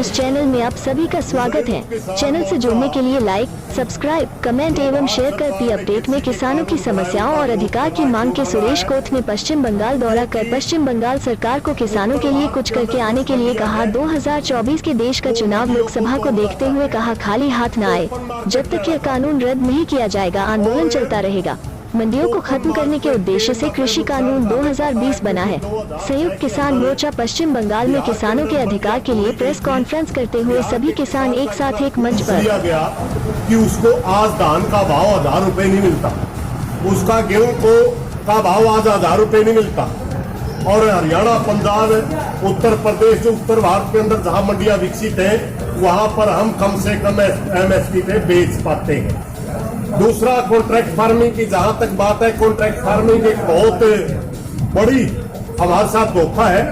News channel में आप सभी का स्वागत है। चैनल से जुड़ने के लिए लाइक, सब्सक्राइब, कमेंट एवं शेयर कर पी अपडेट में किसानों की समस्याओं और अधिकार की मांग के सुरेश कोथ ने पश्चिम बंगाल दौरा कर पश्चिम बंगाल सरकार को किसानों के लिए कुछ करके आने के लिए कहा। 2024 के देश का चुनाव लोकसभा को देखते हुए कहा, खाली हाथ न आए। जब तक यह कानून रद्द नहीं किया जाएगा आंदोलन चलता रहेगा। मंडियों को खत्म करने के उद्देश्य से कृषि कानून 2020 बना है। संयुक्त किसान मोर्चा पश्चिम बंगाल में किसानों के अधिकार के लिए प्रेस कॉन्फ्रेंस करते हुए सभी किसान एक साथ एक मंच पर दिया गया कि उसको आज धान का भाव 1000 रुपए नहीं मिलता, उसका गेहूं का भाव आज 1000 रुपए नहीं मिलता। और हरियाणा, पंजाब, उत्तर प्रदेश, जो उत्तर भारत के अंदर जहां मंडियां विकसित हैं वहां पर हम कम से कम MSP पे बेच पाते हैं। दूसरा, कॉन्ट्रैक्ट फार्मिंग की जहां तक बात है, कॉन्ट्रैक्ट फार्मिंग एक बहुत बड़ी हमारे साथ धोखा है।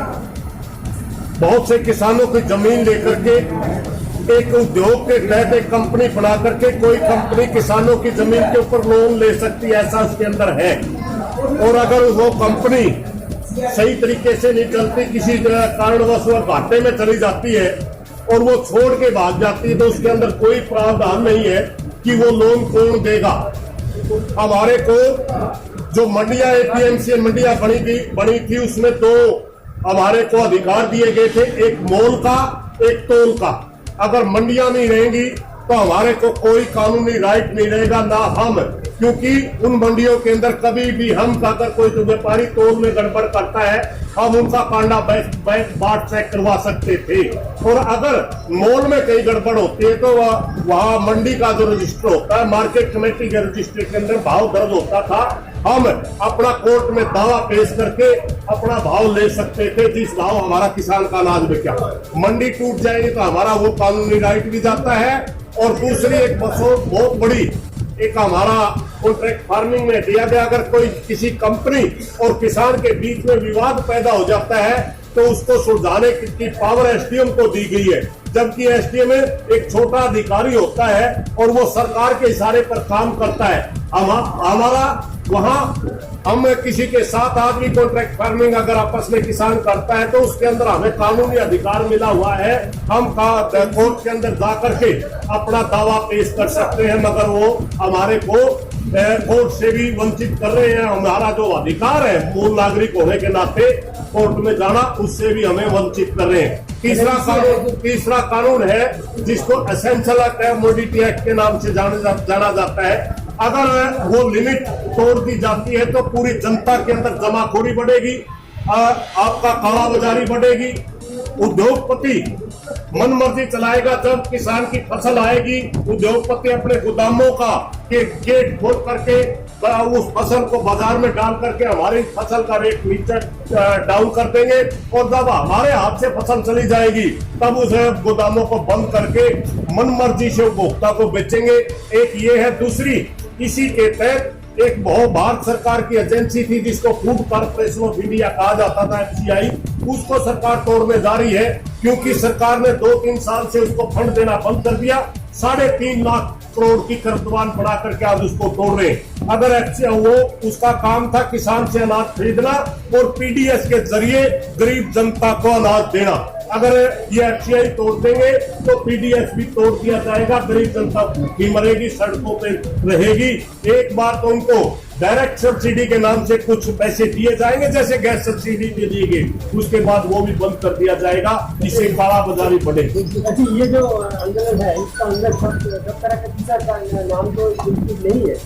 बहुत से किसानों की जमीन लेकर के एक उद्योग के तहत एक कंपनी बना करके कोई कंपनी किसानों की जमीन के ऊपर लोन ले सकती है, ऐसा उसके अंदर है। और अगर वो कंपनी सही तरीके से नहीं चलती, किसी कारणवश वो घाटे में चली जाती है और वो छोड़ के भाग जाती है, तो उसके अंदर कोई प्रावधान नहीं है कि वो लोन कौन देगा। हमारे को जो मंडियां APMC मंडियां बनी थी उसमें दो हमारे को अधिकार दिए गए थे, एक मोल का, एक तोल का। अगर मंडियां नहीं रहेंगी तो हमारे को कोई कानूनी राइट नहीं रहेगा, ना हम, क्योंकि उन मंडियों के अंदर कभी भी हम अगर कोई तो व्यापारी तोल में गड़बड़ करता है, हम उनका कांडा बाट चेक करवा सकते थे। और अगर मोल में कहीं गड़बड़ होती है तो वहाँ मंडी का जो रजिस्टर होता है, मार्केट कमेटी के रजिस्टर के अंदर भाव दर्ज होता था, हम अपना कोर्ट में दावा पेश करके अपना भाव ले सकते थे, जिस भाव हमारा किसान का अनाज बिका। मंडी टूट जाएगी तो हमारा वो कानूनी राइट भी जाता है। और दूसरी एक बहुत बड़ी एक हमारा कॉन्ट्रैक्ट फार्मिंग में दिया गया, अगर कोई किसी कंपनी और किसान के बीच में विवाद पैदा हो जाता है तो उसको सुलझाने की पावर SDM को दी गई है, जबकि SDM एक छोटा अधिकारी होता है और वो सरकार के इशारे पर काम करता है। हमारा वहां हम किसी के साथ आदमी कॉन्ट्रैक्ट फार्मिंग अगर आपस में किसान करता है तो उसके अंदर हमें कानूनी अधिकार मिला हुआ है, हम कोर्ट के अंदर जा करके अपना दावा पेश कर सकते हैं, मगर वो हमारे को कोर्ट से भी वंचित कर रहे हैं। हमारा जो अधिकार है मूल नागरिक होने के नाते कोर्ट में जाना, उससे भी हमें वंचित कर रहे हैं। तीसरा कानून है जिसको एसेंशियल कमोडिटी एक्ट के नाम से जाना जाता है। अगर वो लिमिट तोड़ दी जाती है तो पूरी जनता के अंदर जमाखोरी बढ़ेगी, आपका कालाबाजारी बढ़ेगी, उद्योगपति मनमर्जी चलाएगा। जब किसान की फसल आएगी, उद्योगपति अपने गोदामों का गेट खोल करके उस फसल को बाजार में डाल करके हमारी फसल का रेट नीचे डाउन कर देंगे, और जब हमारे हाथ से फसल चली जाएगी तब उस गोदामों को बंद करके मनमर्जी से उपभोक्ता को बेचेंगे। एक ये है। दूसरी, इसी के तहत एक बहुत भारत सरकार की एजेंसी थी जिसको फूड कॉर्पोरेशन ऑफ इंडिया कहा जाता था, FCI, उसको सरकार तोड़ने जा रही है, क्योंकि सरकार ने 2-3 साल से उसको फंड देना बंद कर दिया। 3.5 लाख करोड़ की कर्जदान बढ़ा करके आज उसको तोड़ रहे हैं। अगर वो उसका काम था किसान से अनाज खरीदना और PDS के जरिए गरीब जनता को अनाज देना, अगर ये FCI तोड़ देंगे तो PDS भी तोड़ दिया जाएगा, गरीब जनता भूखी मरेगी, सड़कों पे रहेगी। एक बार तो उनको डायरेक्ट सब्सिडी के नाम से कुछ पैसे दिए जाएंगे, जैसे गैस सब्सिडी दे दिए गए, उसके बाद वो भी बंद कर दिया जाएगा, इससे कालाबाजारी बढ़ेगी। ये जो आंदोलन है इसका अंदर सब तरह का किसान का नाम तो बिल्कुल नहीं है।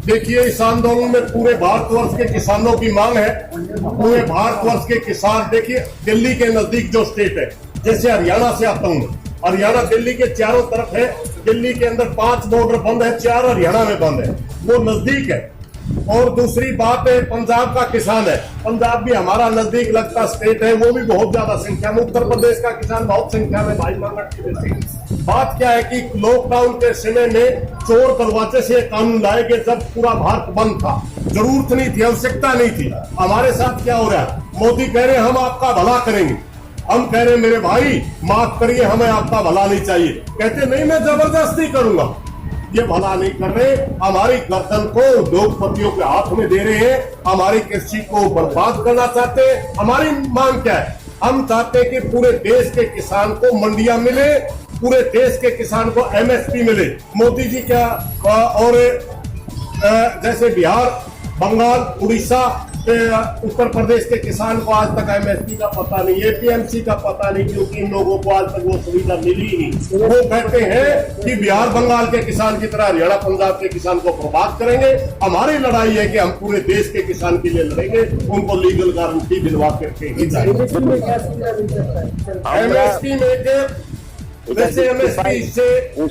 देखिए, इस आंदोलन में पूरे भारतवर्ष के किसानों की मांग है। पूरे भारतवर्ष के किसान, देखिए दिल्ली के नजदीक जो स्टेट है, जैसे हरियाणा से आता हूँ, हरियाणा दिल्ली के चारों तरफ है। दिल्ली के अंदर 5 बॉर्डर बंद है, 4 हरियाणा में बंद है, वो नजदीक है। और दूसरी बात है, पंजाब का किसान है, पंजाब भी हमारा नजदीक लगता स्टेट है, वो भी बहुत ज्यादा संख्या में। उत्तर प्रदेश का किसान बहुत संख्या में भाई मांगट की देते। बात क्या है कि लॉकडाउन के समय में चोर दरवाजे से कानून लाए गए, जब पूरा भारत बंद था, जरूरत नहीं थी, आवश्यकता नहीं थी। हमारे साथ क्या हो रहा है, मोदी कह रहे हम आपका भला करेंगे, हम कह रहे मेरे भाई माफ करिए, हमें आपका भला नहीं चाहिए। कहते नहीं, मैं जबरदस्ती करूंगा। ये भला नहीं कर रहे, हमारी गर्दन को उद्योगपतियों के हाथ में दे रहे हैं, हमारी कृषि को बर्बाद करना चाहते हैं। हमारी मांग क्या है हम चाहते हैं कि पूरे देश के किसान को मंडियां मिले, पूरे देश के किसान को एमएसपी मिले। मोदी जी क्या और जैसे बिहार, बंगाल, उड़ीसा, उत्तर प्रदेश के किसान को आज तक एमएसपी का पता नहीं, एपीएमसी का पता नहीं, क्योंकि इन लोगों को आज तक वो सुविधा मिली ही नहीं। वो कहते हैं कि बिहार बंगाल के किसान की तरह हरियाणा पंजाब के किसान को बर्बाद करेंगे। हमारी लड़ाई है कि हम पूरे देश के किसान के लिए लड़ेंगे, उनको लीगल गारंटी दिलवा करके ही जाएंगे। एमएसपी में वैसे एमएसपी से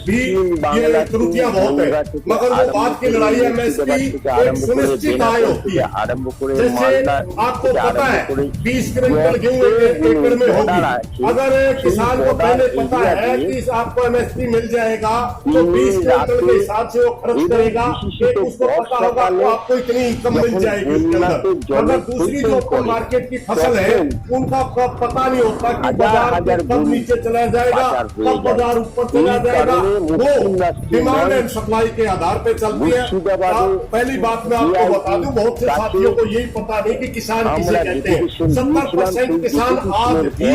भी ये त्रुटियां बहुत है, मगर वो बात की लड़ाई एमएसपी एक सुनिश्चित आय होती है। जैसे आपको पता है 20 क्विंटल गेहूं एक एकड़ में होगी, अगर किसान को पहले पता है कि आपको एमएसपी मिल जाएगा तो 20 क्विंटल के हिसाब से वो खर्च करेगा, एक उसको पता होगा तो आपको इतनी इनकम मिल जाएगी उसके अंदर। मगर दूसरी जो ओपन मार्केट की फसल है उनका पता नहीं होता कि बाजार कब नीचे चला जाएगा, कब बाजार ऊपर चला जाएगा। वो डिमांड एंड सप्लाई के आधार पे चलती है। पहली बात मैं आपको बता दूं, बहुत से साथियों को यही पता नहीं कि किसान किसे कहते हैं। 70% किसान आज भी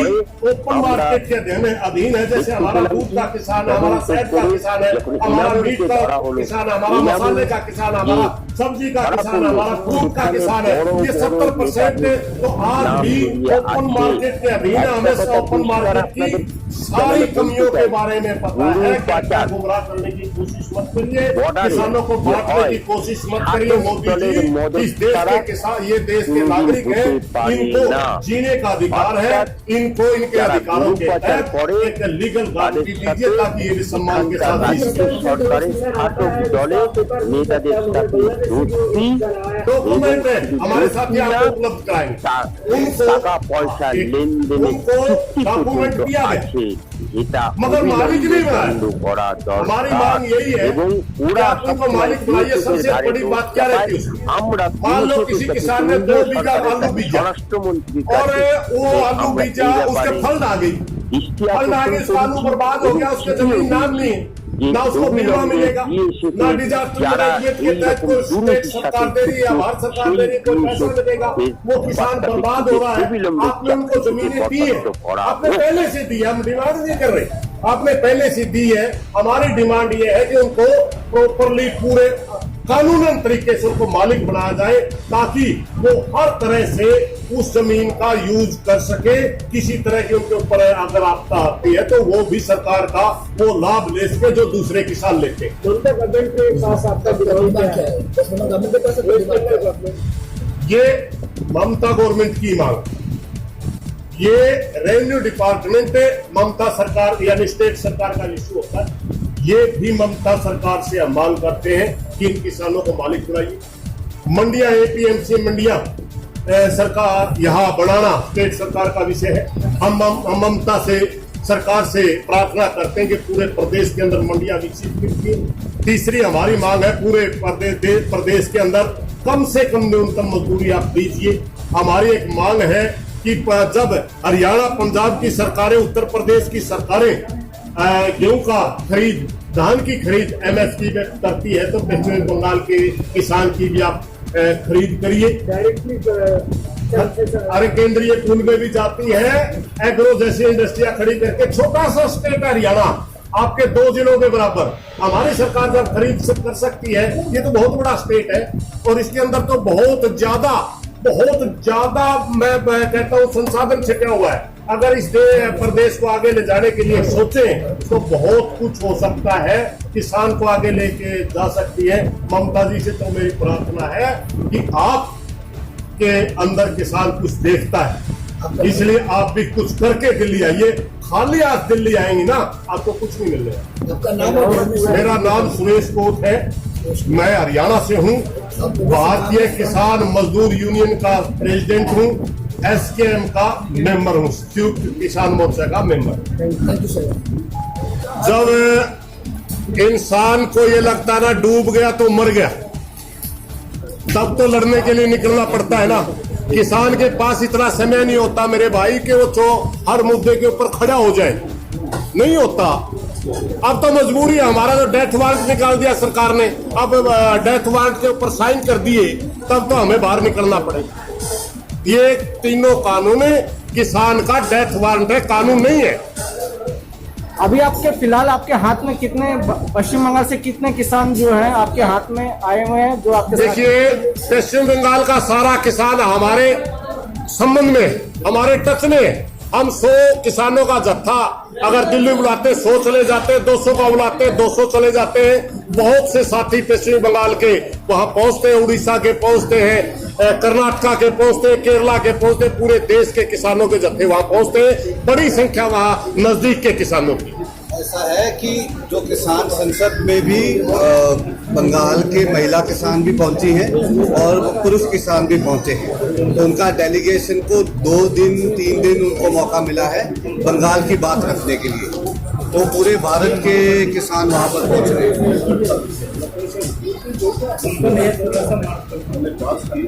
ओपन मार्केट के अधीन है। जैसे हमारा दूध का किसान है, हमारा शहद का किसान है, हमारा मीट का किसान है, हमारा मसाले का किसान है, हमारा सब्जी का किसान है, हमारा फ्रूट का किसान है। ये 70% तो आज भी ओपन मार्केट के अधीन है। हमें ओपन मार्केट की सारी कमियों के बारे में पता है। क्या गुमराह करने की कोशिश मत करिए, किसानों को बांटने की कोशिश मत करिए। मोदी जी इस देश के किसान, ये देश के नागरिक हैं, इनको जीने का अधिकार है, इनको इनके अधिकारों के तहत एक लीगल गारंटी दीजिए ताकि ये भी सम्मान के साथ डॉक्यूमेंट है हमारे साथ आपको उपलब्ध कराएंगे। उनको डॉक्यूमेंट दिया गया मगर मालिक नहीं बनाया। हमारी मांग यही है कि आप उनको मालिक बनाइए। सबसे बड़ी बात क्या रहती है उसकी, मान लो किसी किसान ने 2 बीघा आलू बीजा और वो आलू बीजा उसके फल आ गई, फल आ गई, उसका आलू बर्बाद हो गया, उसके जमीन नाम नहीं है, ना उसको बीमा मिलेगा, ना डिजास्टर मैनेजमेंट के तहत कोई स्टेट सरकार दे रही है या भारत सरकार दे रही है कोई पैसा मिलेगा। वो किसान बर्बाद हो रहा है। आपने उनको जमीनें दी है, आपने पहले से दी है, हम डिमांड नहीं कर रहे, आपने पहले से दी है। हमारी डिमांड ये है कि उनको प्रॉपरली पूरे कानूनन तरीके से उनको मालिक बनाया जाए ताकि वो हर तरह से उस जमीन का यूज कर सके। किसी तरह की उनके ऊपर अगर आपदा आती है तो वो भी सरकार का वो लाभ ले सके जो दूसरे किसान लेते हैं। गवर्नमेंट के पास आपका विरोध क्या है? गवर्नमेंट के पास ये ममता गवर्नमेंट की मांग, ये रेवेन्यू डिपार्टमेंट ममता सरकार यानी स्टेट सरकार का इश्यू होता है। ये भी ममता सरकार से हम मांग करते हैं कि इन किसानों को मालिक बनाइए। मंडियां, एपीएमसी मंडियां सरकार यहाँ बढ़ाना स्टेट सरकार का विषय है। हम ममता से सरकार से प्रार्थना करते हैं कि पूरे प्रदेश के अंदर मंडियां विकसित कीजिए। तीसरी हमारी मांग है पूरे प्रदेश के अंदर कम से कम न्यूनतम मजदूरी आप दीजिए। हमारी एक मांग है कि जब हरियाणा पंजाब की सरकारें, उत्तर प्रदेश की सरकारें गेहूं का खरीद, धान की खरीद एमएसपी में करती है तो पश्चिम बंगाल के किसान की भी आप खरीद करिए। डायरेक्टली अरे केंद्रीय पूल में भी जाती है, एग्रो जैसी इंडस्ट्रियां खड़ी करके। छोटा सा स्टेट है हरियाणा, आपके 2 जिलों के बराबर। हमारी सरकार जब खरीद कर सकती है, ये तो बहुत बड़ा स्टेट है और इसके अंदर तो बहुत ज्यादा मैं कहता हूँ संसाधन छिपा हुआ है। अगर इस प्रदेश को आगे ले जाने के लिए सोचें तो बहुत कुछ हो सकता है, किसान को आगे लेके जा सकती है। ममता जी से तो मेरी प्रार्थना है कि आप के अंदर किसान कुछ देखता है, इसलिए आप भी कुछ करके दिल्ली आइए। खाली आज दिल्ली आएंगी ना, आपको कुछ नहीं मिल रहा। मेरा नाम सुरेश कोत है, मैं हरियाणा से हूँ, भारतीय किसान मजदूर यूनियन का प्रेसिडेंट हूँ, एसकेएम का मेंबर हूँ, संयुक्त किसान मोर्चा का मेंबर। जब इंसान को ये लगता ना डूब गया तो मर गया, तब तो लड़ने के लिए निकलना पड़ता है ना। किसान के पास इतना समय नहीं होता मेरे भाई कि वो हर मुद्दे के ऊपर खड़ा हो जाए, नहीं होता। अब तो मजबूरी है, हमारा तो डेथ वारंट निकाल दिया सरकार ने, अब डेथ वारंट के ऊपर साइन कर दिए, तब तो हमें बाहर निकलना पड़ेगा। ये तीनों कानून किसान का डेथ वारंट है, कानून नहीं है। अभी आपके फिलहाल आपके हाथ में कितने पश्चिम बंगाल से कितने किसान जो हैं आपके हाथ में आए हुए हैं जो आपके साथ? देखिए, पश्चिम बंगाल का सारा किसान हमारे संबंध में, हमारे टच में। हम 100 किसानों का जत्था अगर दिल्ली बुलाते 100 चले जाते, 200 का बुलाते 200 चले जाते हैं। बहुत से साथी पश्चिम बंगाल के वहां पहुंचते हैं, उड़ीसा के पहुंचते हैं, कर्नाटका के पहुंचते हैं, केरला के पहुंचते हैं, पूरे देश के किसानों के जत्थे वहां पहुंचते हैं। बड़ी संख्या वहां नजदीक के किसानों की। ऐसा है कि जो किसान संसद में भी बंगाल के महिला किसान भी पहुंची हैं और पुरुष किसान भी पहुंचे हैं, तो उनका डेलीगेशन को 2 दिन 3 दिन उनको मौका मिला है बंगाल की बात रखने के लिए। तो पूरे भारत के किसान वहां पर पहुंच रहे हैं।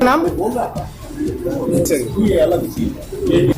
नाम